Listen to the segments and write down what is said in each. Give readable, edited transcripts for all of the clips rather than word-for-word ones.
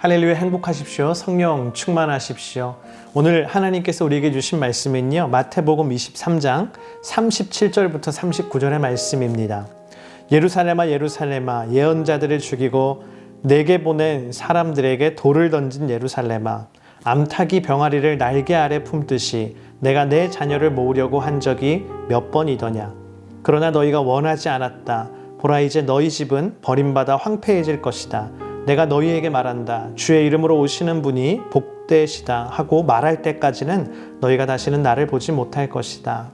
할렐루야, 행복하십시오. 성령 충만하십시오. 오늘 하나님께서 우리에게 주신 말씀은요, 마태복음 23장 37절부터 39절의 말씀입니다. 예루살렘아 예루살렘아, 예언자들을 죽이고 내게 보낸 사람들에게 돌을 던진 예루살렘아, 암탉이 병아리를 날개 아래 품듯이 내가 내 자녀를 모으려고 한 적이 몇 번이더냐. 그러나 너희가 원하지 않았다. 보라, 이제 너희 집은 버림받아 황폐해질 것이다. 내가 너희에게 말한다. 주의 이름으로 오시는 분이 복되시다 하고 말할 때까지는 너희가 다시는 나를 보지 못할 것이다.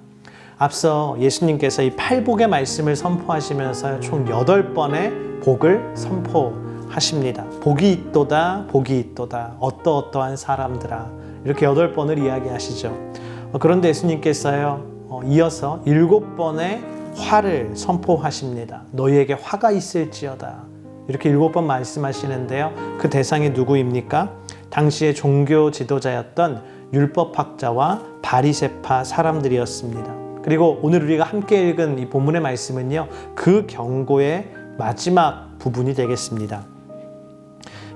앞서 예수님께서 이 팔복의 말씀을 선포하시면서 총 8번의 복을 선포하십니다. 복이 있도다, 복이 있도다, 어떠어떠한 사람들아, 이렇게 8번을 이야기하시죠. 그런데 예수님께서요, 이어서 7번의 화를 선포하십니다. 너희에게 화가 있을지어다, 이렇게 7번 말씀하시는데요. 그 대상이 누구입니까? 당시의 종교 지도자였던 율법학자와 바리새파 사람들이었습니다. 그리고 오늘 우리가 함께 읽은 이 본문의 말씀은요, 그 경고의 마지막 부분이 되겠습니다.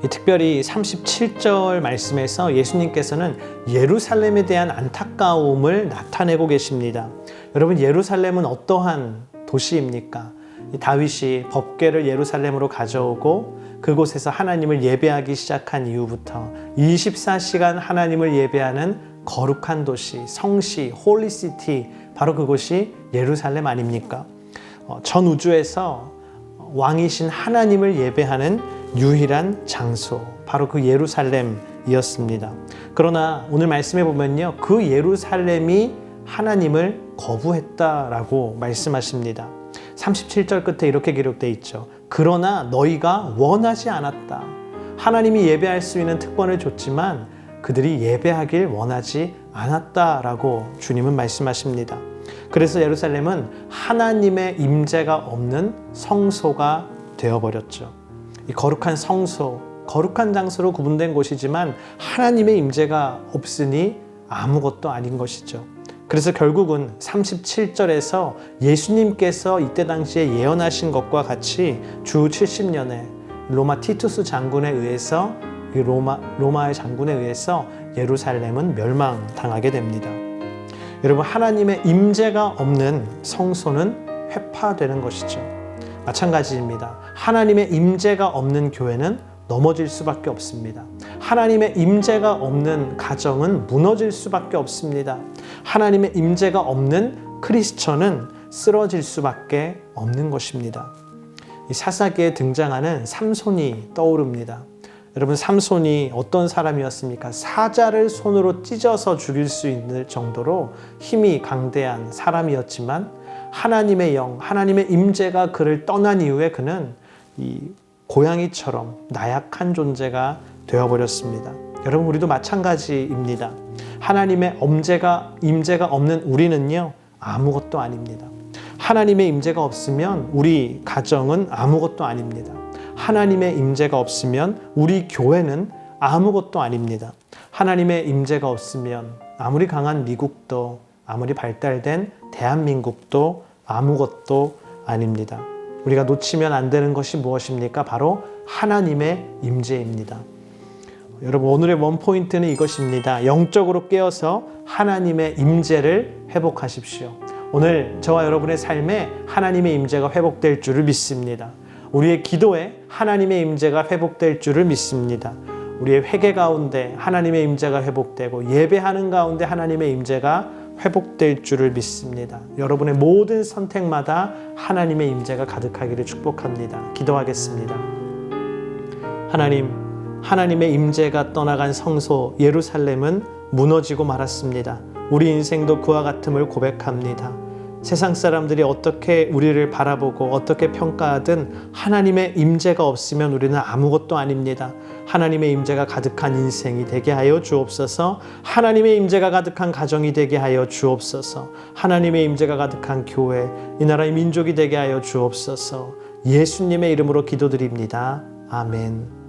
특별히 37절 말씀에서 예수님께서는 예루살렘에 대한 안타까움을 나타내고 계십니다. 여러분, 예루살렘은 어떠한 도시입니까? 다윗이 법궤를 예루살렘으로 가져오고 그곳에서 하나님을 예배하기 시작한 이후부터 24시간 하나님을 예배하는 거룩한 도시, 성시, 홀리시티, 바로 그곳이 예루살렘 아닙니까? 전 우주에서 왕이신 하나님을 예배하는 유일한 장소, 바로 그 예루살렘이었습니다. 그러나 오늘 말씀해 보면요, 그 예루살렘이 하나님을 거부했다라고 말씀하십니다. 37절 끝에 이렇게 기록되어 있죠. 그러나 너희가 원하지 않았다. 하나님이 예배할 수 있는 특권을 줬지만 그들이 예배하길 원하지 않았다라고 주님은 말씀하십니다. 그래서 예루살렘은 하나님의 임재가 없는 성소가 되어버렸죠. 이 거룩한 성소, 거룩한 장소로 구분된 곳이지만 하나님의 임재가 없으니 아무것도 아닌 것이죠. 그래서 결국은 37절에서 예수님께서 이때 당시에 예언하신 것과 같이 주 70년에 로마 티투스 장군에 의해서, 로마의 장군에 의해서 예루살렘은 멸망당하게 됩니다. 여러분, 하나님의 임재가 없는 성소는 회파되는 것이죠. 마찬가지입니다. 하나님의 임재가 없는 교회는 넘어질 수밖에 없습니다. 하나님의 임재가 없는 가정은 무너질 수밖에 없습니다. 하나님의 임재가 없는 크리스천은 쓰러질 수밖에 없는 것입니다. 이 사사기에 등장하는 삼손이 떠오릅니다. 여러분, 삼손이 어떤 사람이었습니까? 사자를 손으로 찢어서 죽일 수 있는 정도로 힘이 강대한 사람이었지만 하나님의 영, 하나님의 임재가 그를 떠난 이후에 그는 이 고양이처럼 나약한 존재가 되어버렸습니다. 여러분, 우리도 마찬가지입니다. 하나님의 임재가 없는 우리는요, 아무것도 아닙니다. 하나님의 임재가 없으면 우리 가정은 아무것도 아닙니다. 하나님의 임재가 없으면 우리 교회는 아무것도 아닙니다. 하나님의 임재가 없으면 아무리 강한 미국도, 아무리 발달된 대한민국도 아무것도 아닙니다. 우리가 놓치면 안 되는 것이 무엇입니까? 바로 하나님의 임재입니다. 여러분, 오늘의 원포인트는 이것입니다. 영적으로 깨어서 하나님의 임재를 회복하십시오. 오늘 저와 여러분의 삶에 하나님의 임재가 회복될 줄을 믿습니다. 우리의 기도에 하나님의 임재가 회복될 줄을 믿습니다. 우리의 회개 가운데 하나님의 임재가 회복되고 예배하는 가운데 하나님의 임재가 회복될 줄을 믿습니다. 여러분의 모든 선택마다 하나님의 임재가 가득하기를 축복합니다. 기도하겠습니다. 하나님, 하나님의 임재가 떠나간 성소 예루살렘은 무너지고 말았습니다. 우리 인생도 그와 같음을 고백합니다. 세상 사람들이 어떻게 우리를 바라보고 어떻게 평가하든 하나님의 임재가 없으면 우리는 아무것도 아닙니다. 하나님의 임재가 가득한 인생이 되게 하여 주옵소서. 하나님의 임재가 가득한 가정이 되게 하여 주옵소서. 하나님의 임재가 가득한 교회, 이 나라의 민족이 되게 하여 주옵소서. 예수님의 이름으로 기도드립니다. 아멘.